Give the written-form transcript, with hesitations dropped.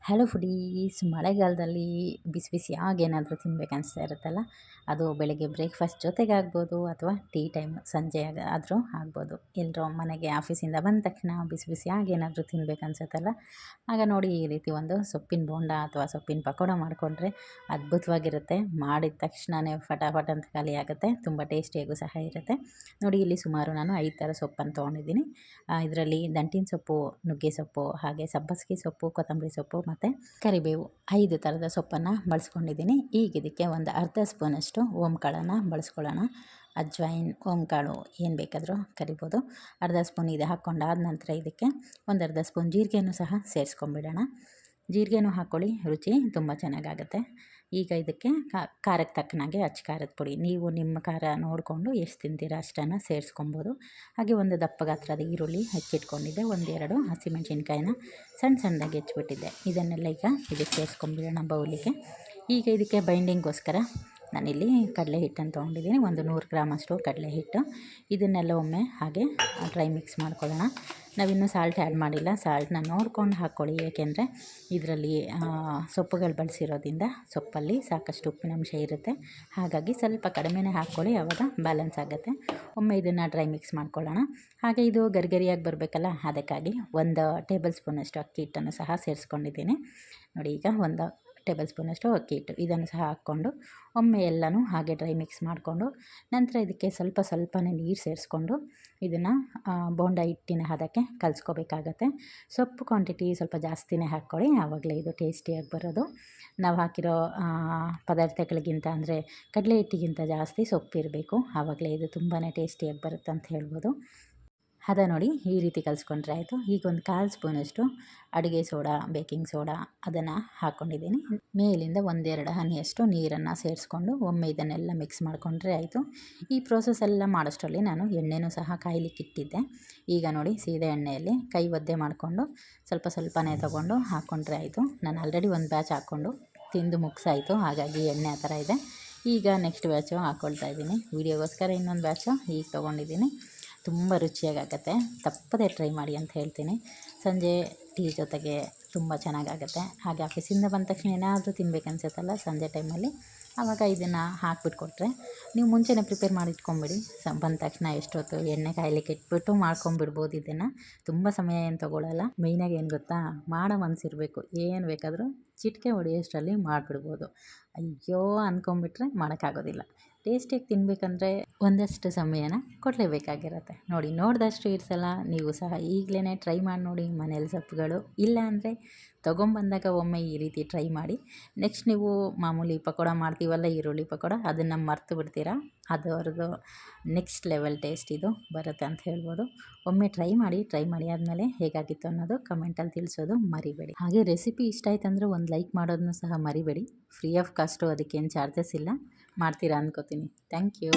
Hello foodies, ಮಳೆಗಾಲದಲ್ಲಿ ಬಿಸಿ ಬಿಸಿಯಾಗಿ ಏನಾದರೂ ತಿನ್ಬೇಕು ಅನಿಸ್ತಾ ಇರುತ್ತಲ್ಲ. ಅದು ಬೆಳಗ್ಗೆ ಬ್ರೇಕ್ಫಾಸ್ಟ್ ಜೊತೆಗೆ ಆಗ್ಬೋದು ಅಥವಾ ಟೀ ಟೈಮ್ ಸಂಜೆ ಆದರೂ ಆಗ್ಬೋದು. ಎಲ್ಲರೂ ಮನೆಗೆ ಆಫೀಸಿಂದ ಬಂದ ತಕ್ಷಣ ಬಿಸಿ ಬಿಸಿಯಾಗಿ ಏನಾದರೂ ತಿನ್ಬೇಕು ಅನ್ಸುತ್ತಲ್ಲ. ಆಗ ನೋಡಿ ಈ ರೀತಿ ಒಂದು ಸೊಪ್ಪಿನ ಬೋಂಡ ಅಥವಾ ಸೊಪ್ಪಿನ ಪಕೋಡ ಮಾಡಿಕೊಂಡ್ರೆ ಅದ್ಭುತವಾಗಿರುತ್ತೆ. ಮಾಡಿದ ತಕ್ಷಣವೇ ಫಟಾಫಟ್ ಅಂತ ಖಾಲಿ ಆಗುತ್ತೆ. ತುಂಬ ಟೇಸ್ಟಿಯಾಗೂ ಸಹ ಇರುತ್ತೆ. ನೋಡಿ ಇಲ್ಲಿ ಸುಮಾರು ನಾನು 5 ಥರ ಸೊಪ್ಪನ್ನು ತೊಗೊಂಡಿದ್ದೀನಿ. ಇದರಲ್ಲಿ ದಂಟಿನ ಸೊಪ್ಪು, ನುಗ್ಗೆ ಸೊಪ್ಪು, ಹಾಗೆ ಸಬ್ಬಸಿಗೆ ಸೊಪ್ಪು, ಕೊತ್ತಂಬರಿ ಸೊಪ್ಪು ಮತ್ತು ಕರಿಬೇವು 5 ಥರದ ಸೊಪ್ಪನ್ನು ಬಳಸ್ಕೊಂಡಿದ್ದೀನಿ. ಈಗ ಇದಕ್ಕೆ ಒಂದು ಅರ್ಧ ಸ್ಪೂನಷ್ಟು ಓಂಕಾಳನ್ನು ಬಳಸ್ಕೊಳ್ಳೋಣ. ಅಜ್ವೈನ್, ಓಂಕಾಳು ಏನು ಬೇಕಾದರೂ ಕರಿಬೋದು. ಅರ್ಧ ಸ್ಪೂನ್ ಇದು ಹಾಕ್ಕೊಂಡಾದ ನಂತರ ಇದಕ್ಕೆ ಒಂದು ಅರ್ಧ ಸ್ಪೂನ್ ಜೀರಿಗೆಯನ್ನು ಸಹ ಸೇರಿಸ್ಕೊಂಬಿಡೋಣ. ಜೀರಿಗೆನೂ ಹಾಕ್ಕೊಳ್ಳಿ, ರುಚಿ ತುಂಬ ಚೆನ್ನಾಗಾಗುತ್ತೆ. ಈಗ ಇದಕ್ಕೆ ಖಾರಕ್ಕೆ ತಕ್ಕನಾಗೆ ಖಾರದ ಪುಡಿ, ನೀವು ನಿಮ್ಮ ಖಾರ ನೋಡಿಕೊಂಡು ಎಷ್ಟು ತಿಂತೀರ ಅಷ್ಟನ್ನು ಸೇರಿಸ್ಕೊಬೋದು. ಹಾಗೆ ಒಂದು ದಪ್ಪ ಗಾತ್ರದ ಈರುಳ್ಳಿ ಹೆಚ್ಚಿಟ್ಕೊಂಡಿದ್ದೆ, 1-2 ಹಸಿಮೆಣಸಿನ್ಕಾಯಿನ ಸಣ್ಣದಾಗಿ ಹೆಚ್ಚಿಬಿಟ್ಟಿದ್ದೆ. ಇದನ್ನೆಲ್ಲ ಈಗ ಇದಕ್ಕೆ ಸೇರಿಸ್ಕೊಂಬಿಡೋಣ ಬೌಲಿಗೆ. ಈಗ ಇದಕ್ಕೆ ಬೈಂಡಿಂಗ್ಗೋಸ್ಕರ ನಾನಿಲ್ಲಿ ಕಡಲೆ ಹಿಟ್ಟನ್ನು ತೊಗೊಂಡಿದ್ದೀನಿ, ಒಂದು 100 ಗ್ರಾಮಷ್ಟು ಕಡಲೆ ಹಿಟ್ಟು. ಇದನ್ನೆಲ್ಲ ಒಮ್ಮೆ ಹಾಗೆ ಡ್ರೈ ಮಿಕ್ಸ್ ಮಾಡ್ಕೊಳ್ಳೋಣ. ನಾವಿನ್ನೂ ಸಾಲ್ಟ್ ಆ್ಯಡ್ ಮಾಡಿಲ್ಲ, ಸಾಲ್ಟನ್ನ ನೋಡ್ಕೊಂಡು ಹಾಕ್ಕೊಳ್ಳಿ. ಏಕೆಂದರೆ ಇದರಲ್ಲಿ ಸೊಪ್ಪುಗಳು ಬಳಸಿರೋದ್ರಿಂದ ಸೊಪ್ಪಲ್ಲಿ ಸಾಕಷ್ಟು ಉಪ್ಪಿನಂಶ ಇರುತ್ತೆ. ಹಾಗಾಗಿ ಸ್ವಲ್ಪ ಕಡಿಮೆನೇ ಹಾಕ್ಕೊಳ್ಳಿ, ಆವಾಗ ಬ್ಯಾಲೆನ್ಸ್ ಆಗುತ್ತೆ. ಒಮ್ಮೆ ಇದನ್ನು ಡ್ರೈ ಮಿಕ್ಸ್ ಮಾಡ್ಕೊಳ್ಳೋಣ. ಹಾಗೆ ಇದು ಗರಿಗರಿಯಾಗಿ ಬರಬೇಕಲ್ಲ, ಅದಕ್ಕಾಗಿ 1 ಟೇಬಲ್ ಸ್ಪೂನಷ್ಟು ಅಕ್ಕಿ ಹಿಟ್ಟನ್ನು ಸಹ ಸೇರಿಸ್ಕೊಂಡಿದ್ದೀನಿ. ನೋಡಿ, ಈಗ 1 ಟೇಬಲ್ ಸ್ಪೂನಷ್ಟು ಅಕ್ಕಿ ಹಿಟ್ಟು ಇದನ್ನು ಸಹ ಹಾಕ್ಕೊಂಡು ಒಮ್ಮೆ ಎಲ್ಲನೂ ಹಾಗೆ ಡ್ರೈ ಮಿಕ್ಸ್ ಮಾಡಿಕೊಂಡು ನಂತರ ಇದಕ್ಕೆ ಸ್ವಲ್ಪನೇ ನೀರು ಸೇರಿಸ್ಕೊಂಡು ಇದನ್ನು ಬೋಂಡ ಹಿಟ್ಟಿನ ಹದಕ್ಕೆ ಕಲಿಸ್ಕೋಬೇಕಾಗತ್ತೆ. ಸೊಪ್ಪು ಕ್ವಾಂಟಿಟಿ ಸ್ವಲ್ಪ ಜಾಸ್ತಿನೇ ಹಾಕ್ಕೊಳ್ಳಿ, ಆವಾಗಲೇ ಇದು ಟೇಸ್ಟಿಯಾಗಿ ಬರೋದು. ನಾವು ಹಾಕಿರೋ ಪದಾರ್ಥಗಳಿಗಿಂತ ಅಂದರೆ ಕಡಲೆ ಹಿಟ್ಟಿಗಿಂತ ಜಾಸ್ತಿ ಸೊಪ್ಪು ಇರಬೇಕು, ಆವಾಗಲೇ ಇದು ತುಂಬಾ ಟೇಸ್ಟಿಯಾಗಿ ಬರುತ್ತೆ ಅಂತ ಹೇಳ್ಬೋದು. ಹದ ನೋಡಿ ಈ ರೀತಿ ಕಲಿಸ್ಕೊಂಡ್ರೆ ಆಯಿತು. ಈಗ ಒಂದು 1/4 ಸ್ಪೂನಷ್ಟು ಅಡುಗೆ ಸೋಡಾ, ಬೇಕಿಂಗ್ ಸೋಡಾ ಅದನ್ನು ಹಾಕ್ಕೊಂಡಿದ್ದೀನಿ. ಮೇಲಿಂದ 1-2 ಹನಿಯಷ್ಟು ನೀರನ್ನು ಸೇರಿಸ್ಕೊಂಡು ಒಮ್ಮೆ ಇದನ್ನೆಲ್ಲ ಮಿಕ್ಸ್ ಮಾಡಿಕೊಂಡ್ರೆ ಆಯಿತು. ಈ ಪ್ರೋಸೆಸ್ ಎಲ್ಲ ಮಾಡೋಷ್ಟರಲ್ಲಿ ನಾನು ಎಣ್ಣೆನೂ ಸಹ ಕಾಯ್ಲಿಕ್ಕೆ ಇಟ್ಟಿದ್ದೆ. ಈಗ ನೋಡಿ, ಸೀದೆ ಎಣ್ಣೆಯಲ್ಲಿ ಕೈ ಒದ್ದೆ ಮಾಡಿಕೊಂಡು ಸ್ವಲ್ಪನೇ ತೊಗೊಂಡು ಹಾಕ್ಕೊಂಡ್ರೆ ಆಯಿತು. ನಾನು ಆಲ್ರೆಡಿ ಒಂದು ಬ್ಯಾಚ್ ಹಾಕ್ಕೊಂಡು ತಿಂದು ಮುಗಿಸಾಯಿತು, ಹಾಗಾಗಿ ಎಣ್ಣೆ ಆ ಥರ ಇದೆ. ಈಗ ನೆಕ್ಸ್ಟ್ ಬ್ಯಾಚು ಹಾಕ್ಕೊಳ್ತಾ ಇದ್ದೀನಿ. ವೀಡಿಯೋಗೋಸ್ಕರ ಇನ್ನೊಂದು ಬ್ಯಾಚು ಈಗ ತೊಗೊಂಡಿದ್ದೀನಿ. ತುಂಬ ರುಚಿಯಾಗತ್ತೆ, ತಪ್ಪದೇ ಟ್ರೈ ಮಾಡಿ ಅಂತ ಹೇಳ್ತೀನಿ. ಸಂಜೆ ಟೀ ಜೊತೆಗೆ ತುಂಬ ಚೆನ್ನಾಗಾಗತ್ತೆ. ಹಾಗೆ ಆಫೀಸಿಂದ ಬಂದ ತಕ್ಷಣ ಏನಾದರೂ ತಿನ್ಬೇಕು ಅನ್ಸುತ್ತಲ್ಲ ಸಂಜೆ ಟೈಮಲ್ಲಿ, ಆವಾಗ ಇದನ್ನು ಹಾಕ್ಬಿಟ್ಟು ಕೊಟ್ಟರೆ, ನೀವು ಮುಂಚೆನೇ ಪ್ರಿಪೇರ್ ಮಾಡಿ ಇಟ್ಕೊಂಬಿಡಿ. ಬಂದ ತಕ್ಷಣ ಎಷ್ಟೊತ್ತು ಎಣ್ಣೆ ಕಾಯ್ಲಿಕ್ಕೆ ಇಟ್ಬಿಟ್ಟು ಮಾಡ್ಕೊಂಬಿಡ್ಬೋದು. ಇದನ್ನು ತುಂಬ ಸಮಯ ಏನು ತೊಗೊಳ್ಳಲ್ಲ. ಮೇಯ್ನಾಗಿ ಏನು ಗೊತ್ತಾ, ಮಾಡೋ ಮನಸ್ಸಿರಬೇಕು. ಏನು ಬೇಕಾದರೂ ಚಿಟಿಕೆ ಹೊಡೆಯೋಷ್ಟರಲ್ಲಿ ಮಾಡಿಬಿಡ್ಬೋದು. ಅಯ್ಯೋ ಅಂದ್ಕೊಂಬಿಟ್ರೆ ಮಾಡೋಕ್ಕಾಗೋದಿಲ್ಲ. ಟೇಸ್ಟಿಯಾಗಿ ತಿನ್ನಬೇಕಂದ್ರೆ ಒಂದಷ್ಟು ಸಮಯನ ಕೊಡಲೇಬೇಕಾಗಿರುತ್ತೆ. ನೋಡಿದಷ್ಟು ಇರಿಸಲ್ಲ. ನೀವು ಸಹ ಈಗಲೇ ಟ್ರೈ ಮಾಡಿ ನೋಡಿ ಮನೇಲಿ ಸೊಪ್ಪುಗಳು ಇಲ್ಲ ಅಂದರೆ ತೊಗೊಂಬಂದಾಗ ಒಮ್ಮೆ ಈ ರೀತಿ ಟ್ರೈ ಮಾಡಿ. ನೆಕ್ಸ್ಟ್ ನೀವು ಮಾಮೂಲಿ ಪಕೋಡ ಮಾಡ್ತೀವಲ್ಲ, ಈರುಳ್ಳಿ ಪಕೋಡ, ಅದನ್ನು ಮರ್ತು ಬಿಡ್ತೀರಾ. ಅದರದ್ದು ನೆಕ್ಸ್ಟ್ ಲೆವೆಲ್ ಟೇಸ್ಟ್ ಇದು ಬರುತ್ತೆ ಅಂತ ಹೇಳ್ಬೋದು. ಒಮ್ಮೆ ಟ್ರೈ ಮಾಡಿ ಆದಮೇಲೆ ಹೇಗಾಗಿತ್ತು ಅನ್ನೋದು ಕಮೆಂಟಲ್ಲಿ ತಿಳಿಸೋದು ಮರಿಬೇಡಿ. ಹಾಗೆ ರೆಸಿಪಿ ಇಷ್ಟ ಆಯ್ತು ಅಂದರೆ ಒಂದು ಲೈಕ್ ಮಾಡೋದನ್ನು ಸಹ ಮರಿಬೇಡಿ. ಫ್ರೀ ಆಫ್ ಕಾಸ್ಟು, ಅದಕ್ಕೇನು ಚಾರ್ಜಸ್ ಇಲ್ಲ. ಮಾಡ್ತೀರಾ ಅಂದ್ಕೋತೀನಿ. Thank you.